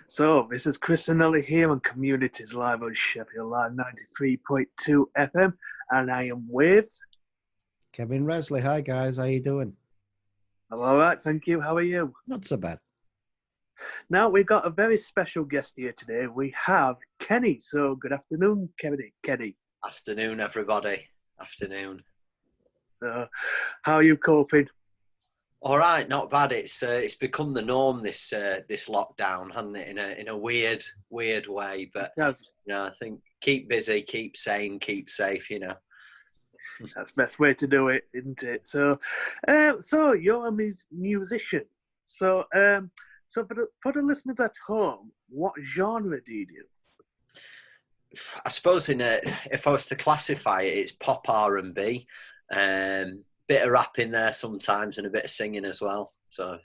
So, this is Chris Zanelli here on Communities live on Sheffield Live 93.2 FM, and I am with... Kevin Resley. Hi, guys. How you doing? I'm all right, thank you. How are you? Not so bad. Now, we've got a very special guest here today. We have Kenny. So, good afternoon, Kenny. Afternoon, everybody. Afternoon. How are you coping? All right, not bad. It's become the norm this lockdown, hasn't it? In a weird way. But I think keep busy, keep sane, keep safe. That's the best way to do it, isn't it? So you're a musician. So for the listeners at home, what genre do you do? I suppose if I was to classify it, it's pop R&B. Bit of rap in there sometimes and a bit of singing as well. So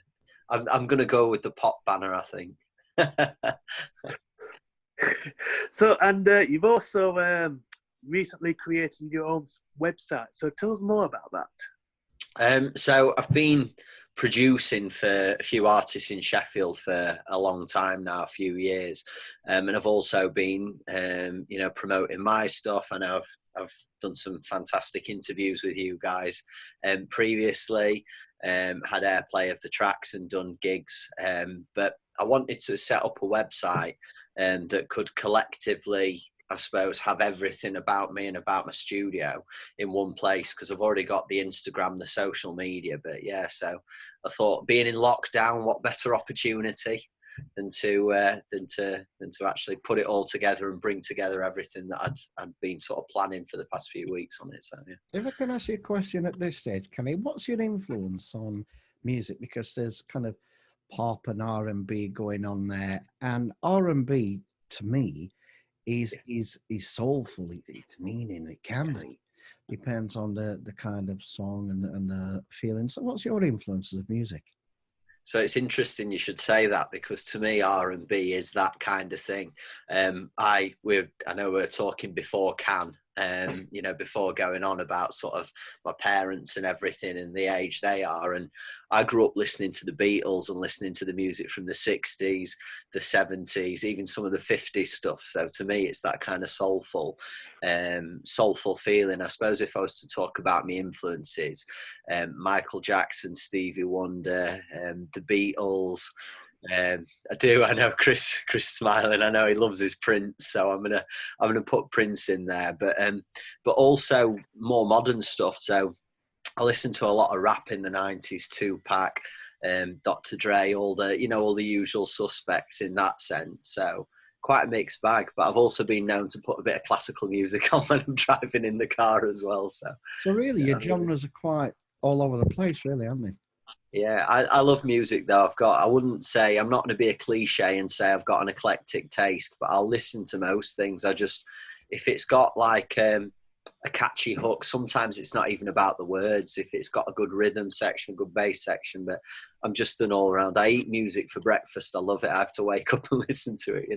I'm going to go with the pop banner, I think. So, and you've also recently created your own website. So tell us more about that. So I've been producing for a few artists in Sheffield for a long time now, a few years, and I've also been, promoting my stuff. And I've done some fantastic interviews with you guys previously. Had airplay of the tracks and done gigs, but I wanted to set up a website that could collectively, I suppose, have everything about me and about my studio in one place, because I've already got the Instagram, the social media. But yeah, so I thought, being in lockdown, what better opportunity than to actually put it all together and bring together everything that I'd been sort of planning for the past few weeks on it. So yeah. If I can ask you a question at this stage, Kenny, what's your influence on music? Because there's kind of pop and R&B going on there, and R&B to me is soulful. It's meaning. It can be. Depends on the kind of song and the feeling. So what's your influences of music? So it's interesting you should say that, because to me R&B is that kind of thing. I know we were talking before before going on about sort of my parents and everything and the age they are. And I grew up listening to the Beatles and listening to the music from the 60s, the 70s, even some of the 50s stuff. So to me, it's that kind of soulful feeling. I suppose if I was to talk about my influences, Michael Jackson, Stevie Wonder, the Beatles. I know Chris smiling. I know he loves his Prince, so I'm gonna put Prince in there. But also more modern stuff. So I listened to a lot of rap in the 90s, Tupac, Dr. Dre, all the usual suspects in that sense. So quite a mixed bag. But I've also been known to put a bit of classical music on when I'm driving in the car as well. So really, your genres are quite all over the place, really, aren't they? Yeah, I love music though. I wouldn't say, I'm not going to be a cliche and say I've got an eclectic taste, but I'll listen to most things. If it's got like a catchy hook, sometimes it's not even about the words. If it's got a good rhythm section, a good bass section, but I'm just an all around. I eat music for breakfast. I love it. I have to wake up and listen to it,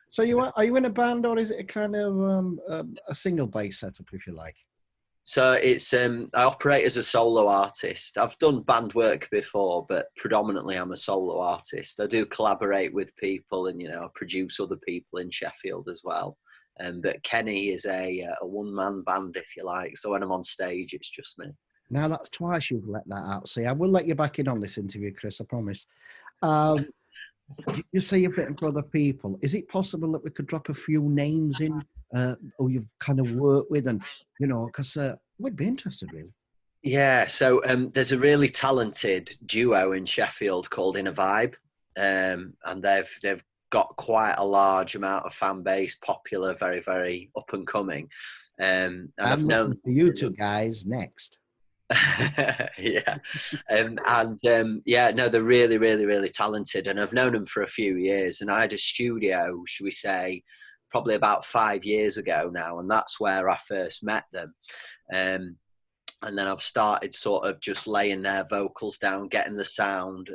So are you in a band, or is it a kind of a single bass setup, if you like? So it's I operate as a solo artist. I've done band work before, but predominantly I'm a solo artist. I do collaborate with people, and I produce other people in Sheffield as well. But Kenny is a one-man band, if you like. So when I'm on stage, it's just me. Now that's twice you've let that out. See, I will let you back in on this interview, Chris, I promise. You say you've written for other people. Is it possible that we could drop a few names in who you've kind of worked with, and because we'd be interested, really. Yeah, so there's a really talented duo in Sheffield called In a Vibe, and they've got quite a large amount of fan base, popular, very, very up and coming. And I've known you two guys next. Yeah, they're really, really, really talented, and I've known them for a few years. And I had a studio, should we say, probably about 5 years ago now, and that's where I first met them. And then I've started sort of just laying their vocals down, getting the sound.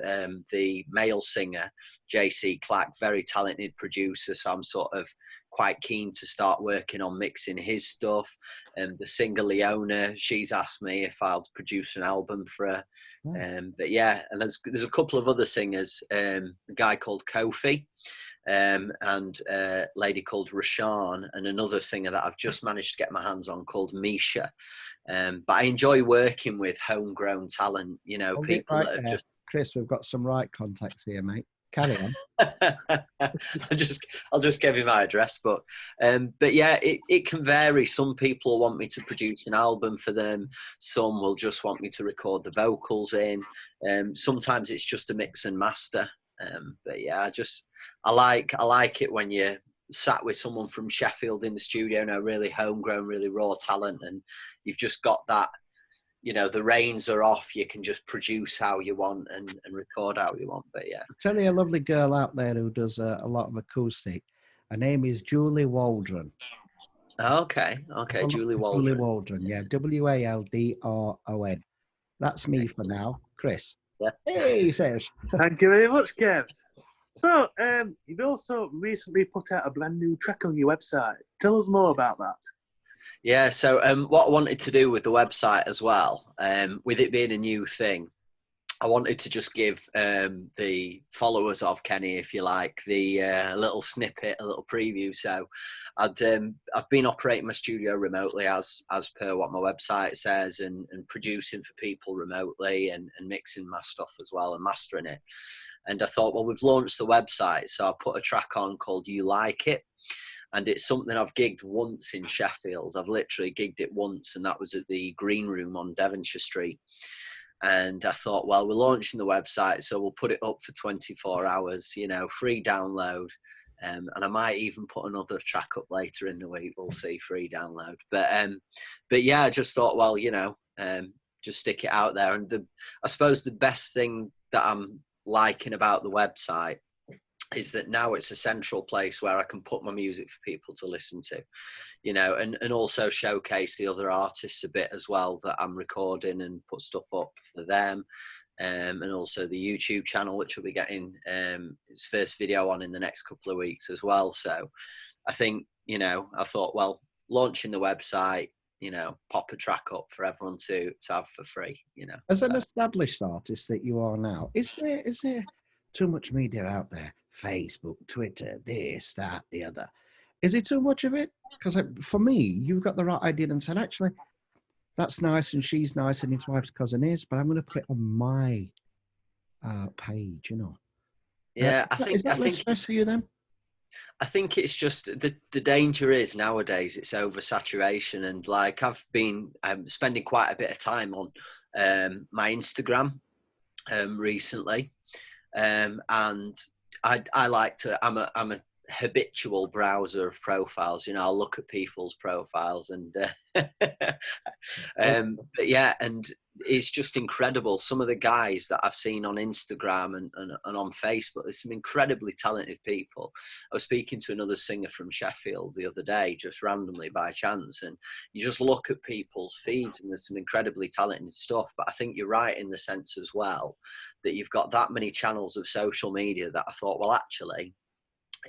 The male singer, JC Clack, very talented producer, so I'm sort of quite keen to start working on mixing his stuff. And the singer Leona, she's asked me if I'll produce an album for her. But yeah, and there's a couple of other singers, a guy called Kofi, and a lady called Rashan, and another singer that I've just managed to get my hands on called Misha. But I enjoy working with homegrown talent, you know, people right that have there. just... Chris, we've got some right contacts here, mate. Carry on. I'll just give you my address, but yeah, it can vary. Some people want me to produce an album for them. Some will just want me to record the vocals in. Sometimes it's just a mix and master. But yeah, I like it when you're sat with someone from Sheffield in the studio, really homegrown, really raw talent, and you've just got that. You know, the reins are off. You can just produce how you want and record how you want. But yeah, I'll tell you a lovely girl out there who does a lot of acoustic. Her name is Julie Waldron. Okay, Julie Waldron. Julie Waldron, yeah, Waldron. That's me for now, Chris. Yeah. Hey, he says. Thank you very much, Kev. So, you've also recently put out a brand new track on your website. Tell us more about that. Yeah, so what I wanted to do with the website as well, with it being a new thing, I wanted to just give the followers of Kenny, if you like, the little snippet, a little preview. So I've been operating my studio remotely as per what my website says, and producing for people remotely and mixing my stuff as well and mastering it. And I thought, well, we've launched the website, so I put a track on called You Like It. And it's something I've gigged once in Sheffield. I've literally gigged it once, and that was at the Green Room on Devonshire Street. And I thought, well, we're launching the website, so we'll put it up for 24 hours, free download. And I might even put another track up later in the week. We'll see, free download. But yeah, I just thought, well, just stick it out there. And I suppose the best thing that I'm liking about the website is that now it's a central place where I can put my music for people to listen to, and also showcase the other artists a bit as well that I'm recording and put stuff up for them. And also the YouTube channel, which will be getting its first video on in the next couple of weeks as well. So I think, I thought, well, launching the website, pop a track up for everyone to have for free, As an established artist that you are now, is there too much media out there? Facebook, Twitter, this, that, the other. Is it too much of it? Because for me, you've got the right idea and said, actually, that's nice and she's nice and his wife's cousin is, but I'm going to put it on my page, Yeah, is that less stress for you then? I think it's just the danger is nowadays it's oversaturation, and like I've been spending quite a bit of time on my Instagram recently, and I like to. I'm a habitual browser of profiles. I'll look at people's profiles and but yeah, and it's just incredible. Some of the guys that I've seen on Instagram and on Facebook, there's some incredibly talented people. I was speaking to another singer from Sheffield the other day, just randomly by chance, and you just look at people's feeds and there's some incredibly talented stuff. But I think you're right in the sense as well that you've got that many channels of social media that I thought, well, actually,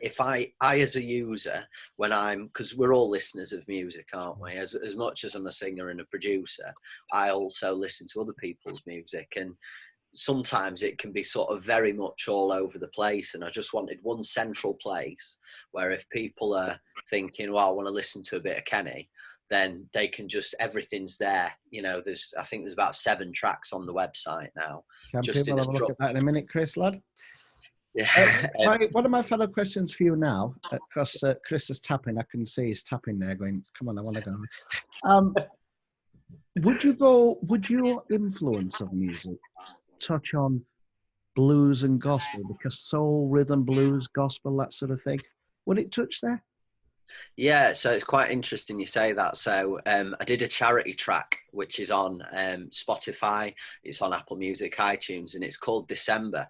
if I as a user, because we're all listeners of music, aren't we? As much as I'm a singer and a producer, I also listen to other people's music, and sometimes it can be sort of very much all over the place. And I just wanted one central place where if people are thinking, well, I want to listen to a bit of Kenny, then they can everything's there. I think there's about 7 tracks on the website now. We'll have a look at that in a minute, Chris, lad. Yeah. One of my fellow questions for you now, because Chris is tapping, I can see he's tapping there going, come on, I want to go. Would your influence of music touch on blues and gospel? Because soul, rhythm, blues, gospel, that sort of thing, would it touch there? Yeah, so it's quite interesting you say that. So I did a charity track, which is on Spotify, it's on Apple Music, iTunes, and it's called December.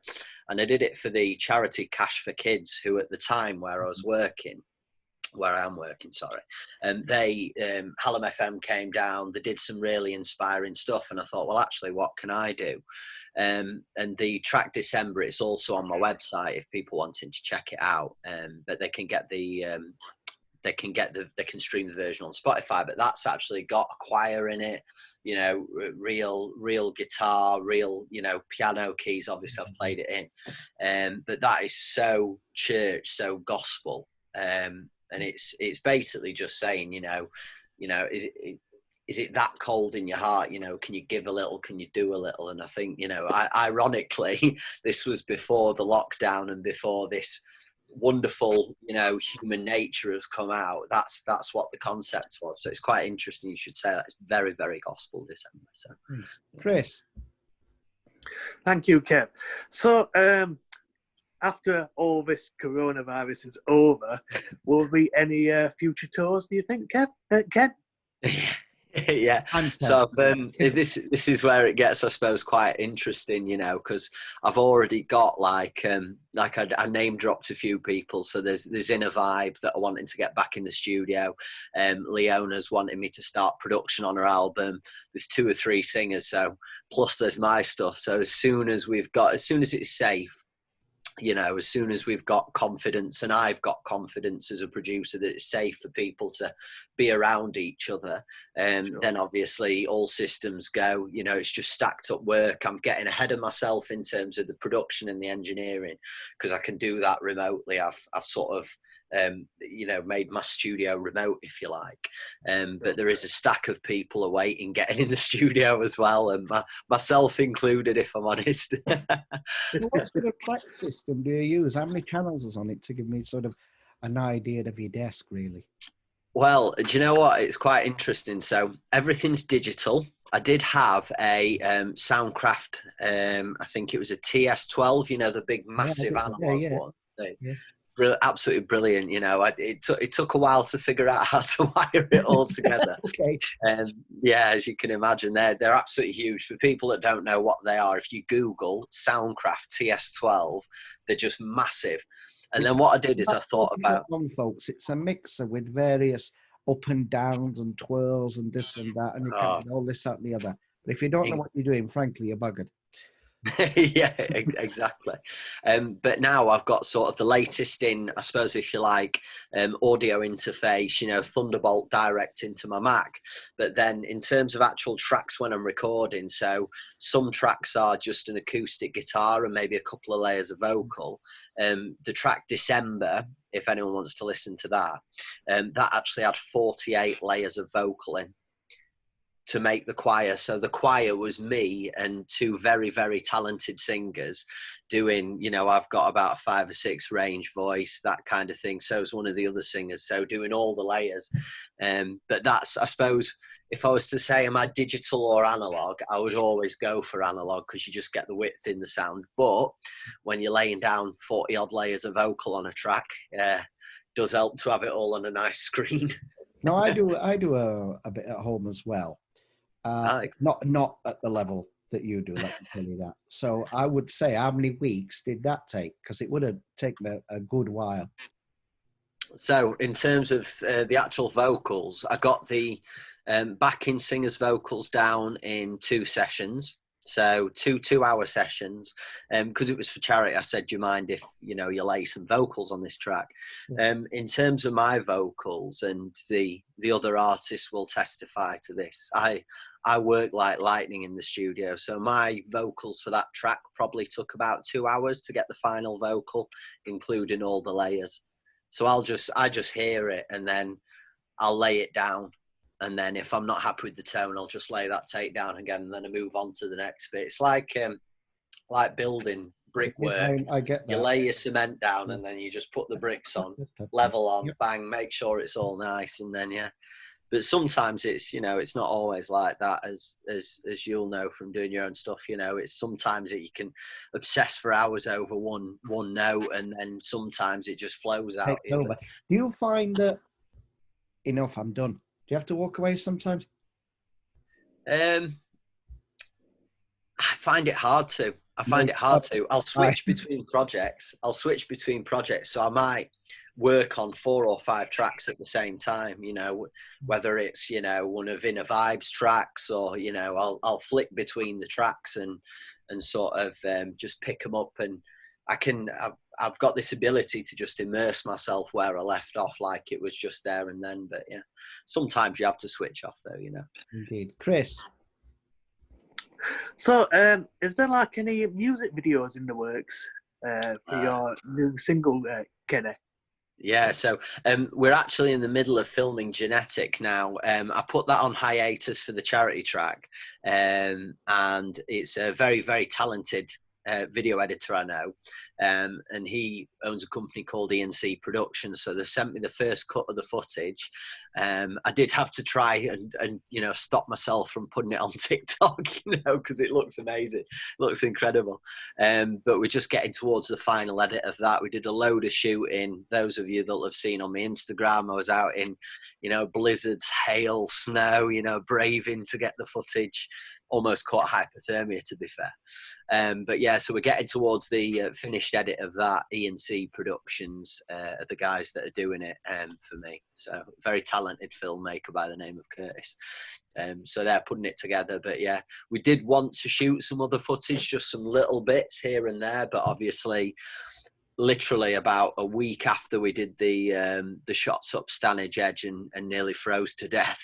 And I did it for the charity Cash for Kids, who at the time where I am working, and they, Hallam FM came down, they did some really inspiring stuff, and I thought, well, actually, what can I do? And the track December, it's also on my website if people wanting to check it out, but they can get the they can stream the version on Spotify, but that's actually got a choir in it, you know, real guitar, real, you know, piano keys. Obviously I've played it in, but that is so church, so gospel. And it's basically just saying, you know, is it that cold in your heart? You know, can you give a little? Can you do a little? And I think, you know, ironically, this was before the lockdown and before this wonderful, you know, human nature has come out. That's what the concept was. So it's quite interesting. You should say that. It's very, very gospel December. So, Chris. Thank you, Kev. So, after all this coronavirus is over, will there be any future tours, do you think, Ken? Yeah, so this is where it gets, I suppose, quite interesting, you know, because I've already got like I name dropped a few people. So there's Inner Vibe that are wanting to get back in the studio. Leona's wanting me to start production on her album. There's 2 or 3 singers, so plus there's my stuff. So as soon as it's safe, you know, as soon as we've got confidence, and I've got confidence as a producer that it's safe for people to be around each other, sure, then obviously all systems go. You know, it's just stacked up work. I'm getting ahead of myself in terms of the production and the engineering, because I can do that remotely. I've sort of you know, made my studio remote, if you like, but there is a stack of people awaiting getting in the studio as well, and myself included, if I'm honest. What sort of track system do you use? How many channels is on it, to give me sort of an idea of your desk, really? Well, do you know what? It's quite interesting. So everything's digital. I did have a Soundcraft, I think it was a TS12, you know, the big massive analog one. So, absolutely brilliant, you know. It took a while to figure out how to wire it all together. Okay. Yeah, as you can imagine, they're absolutely huge. For people that don't know what they are, if you Google Soundcraft TS12, they're just massive. And then what I did is I thought about, folks, it's a mixer with various up and downs and twirls and this and that, and you can do all this, that, and the other. But if you don't know what you're doing, frankly, you're buggered. Yeah, exactly. But now I've got sort of the latest in, I suppose, if you like, audio interface, you know, Thunderbolt direct into my Mac. But then in terms of actual tracks when I'm recording, so some tracks are just an acoustic guitar and maybe a couple of layers of vocal. The track December, if anyone wants to listen to that, that actually had 48 layers of vocal in to make the choir. So the choir was me and 2 very, very talented singers doing, you know, I've got about a 5 or 6 range voice, that kind of thing. So is one of the other singers. So doing all the layers. But that's, I suppose, if I was to say, am I digital or analog, I would always go for analog, because you just get the width in the sound. But when you're laying down 40 odd layers of vocal on a track, does help to have it all on a nice screen. No, I do a bit at home as well. Not at the level that you do, let me tell you that. So I would say, how many weeks did that take? Because it would have taken a good while. So in terms of the actual vocals, I got the backing singers' vocals down in 2 sessions. So 2-hour sessions, because it was for charity. I said, do you mind if, you know, you lay some vocals on this track? In terms of my vocals, and the other artists will testify to this, I work like lightning in the studio. So my vocals for that track probably took about 2 hours to get the final vocal, including all the layers. So I just hear it, and then I'll lay it down. And then if I'm not happy with the tone, I'll just lay that take down again, and then I move on to the next bit. It's like building brickwork. I get that. You lay your cement down, and then you just put the bricks on, level on, bang, make sure it's all nice, and then, yeah. But sometimes it's, you know, it's not always like that, as you'll know from doing your own stuff. You know, it's sometimes that you can obsess for hours over one note, and then sometimes it just flows out. Do you find that, enough, I'm done? Do you have to walk away sometimes? I find it hard to. I'll switch between projects. So I might work on 4 or 5 tracks at the same time, you know, whether it's, you know, one of Inner Vibe's tracks, or, you know, I'll flick between the tracks and sort of just pick them up. And I've got this ability to just immerse myself where I left off, like it was just there and then. But yeah, sometimes you have to switch off, though, you know. Indeed. Chris? So, is there like any music videos in the works for your new single, Kenny? Yeah, so we're actually in the middle of filming Genetic now. I put that on hiatus for the charity track, and it's a very, very talented video editor I know, and he owns a company called E&C Productions. So they've sent me the first cut of the footage. I did have to try and you know, stop myself from putting it on TikTok, you know, because it looks amazing, it looks incredible. But we're just getting towards the final edit of that. We did a load of shooting. Those of you that have seen on my Instagram, I was out in, you know, blizzards, hail, snow, you know, braving to get the footage. Almost caught hypothermia, to be fair. But yeah, so we're getting towards the finished edit of that. E&C Productions are the guys that are doing it for me. So very talented filmmaker by the name of Curtis. So they're putting it together. But yeah, we did want to shoot some other footage, just some little bits here and there. But obviously, literally about a week after we did the shots up Stanage Edge and nearly froze to death,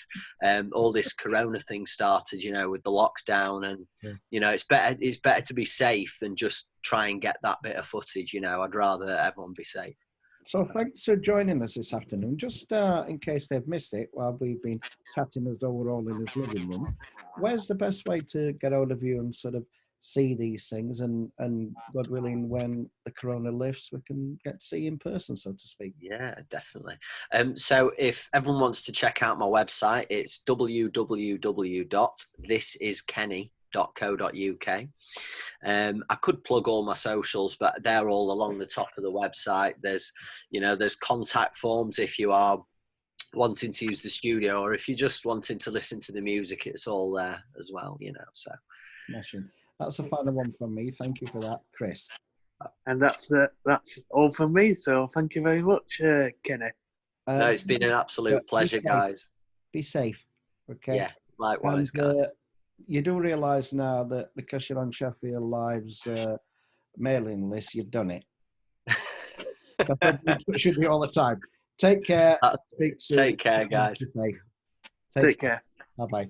all this corona thing started, you know, with the lockdown, and you know, it's better to be safe than just try and get that bit of footage, you know. I'd rather everyone be safe. So thanks for joining us this afternoon. Just in case they've missed it, while we've been chatting as though we're all in his living room, where's the best way to get hold of you and sort of see these things, and God willing, when the corona lifts, we can get to see you in person, so to speak? Yeah, definitely. So if everyone wants to check out my website, it's www.thisiskenny.co.uk. I could plug all my socials, but they're all along the top of the website. There's, you know, there's contact forms if you are wanting to use the studio, or if you're just wanting to listen to the music, it's all there as well, you know. So smashing. That's the final one from me. Thank you for that, Chris. And that's all from me. So thank you very much, Kenny. No, it's been an absolute pleasure, guys. Be safe. Okay. Yeah, likewise, and, guys. You do realise now that because you're on Sheffield Live's mailing list, you've done it. It should be all the time. Take care. Take care, guys. Take care. Bye-bye.